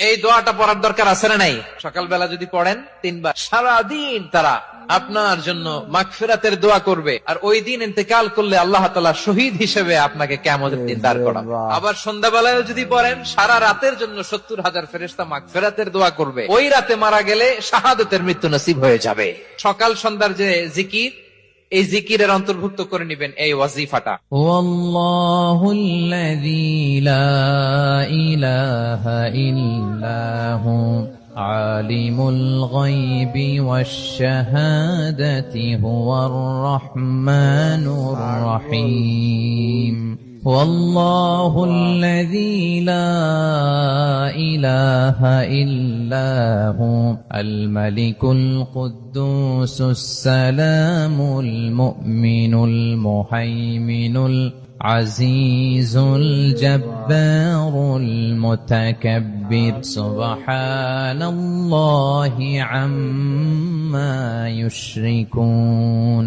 এই দোয়াটা পড়ার দরকার আছে না নাই? সকালবেলা যদি পড়েন 3 বার, সারাদিন তারা আপনার জন্য মাগফিরাতের দোয়া করবে। আর ওই দিন ইন্তেকাল করলে আল্লাহ তাআলা শহীদ হিসেবে আপনাকে কিয়ামতের দিন দাঁড় করাবে। আবার সন্ধ্যাবেলায় যদি পড়েন, সারা রাতের জন্য 70,000 ফেরেশতা মাগফিরাতের দোয়া করবে। ওই রাতে মারা গেলে শাহাদাতের মৃত্যু নসিব হয়ে যাবে। সকাল সন্ধ্যার যে জিকির, এই জিকিরের অন্তর্ভুক্ত করে নেবেন এই ওয়াজিফাটা। ওয়াল্লাহুল্লাযী লা ইলাহা ইল্লাহু আলিমুল গায়বি ওয়াশ শাহাদাতি হুয়ার রাহমানুর রহিম। والله الذي لا إله إلا هو الملك القدوس السلام المؤمن المهيمن العزيز الجبار المتكبر سبحان الله عما يشركون.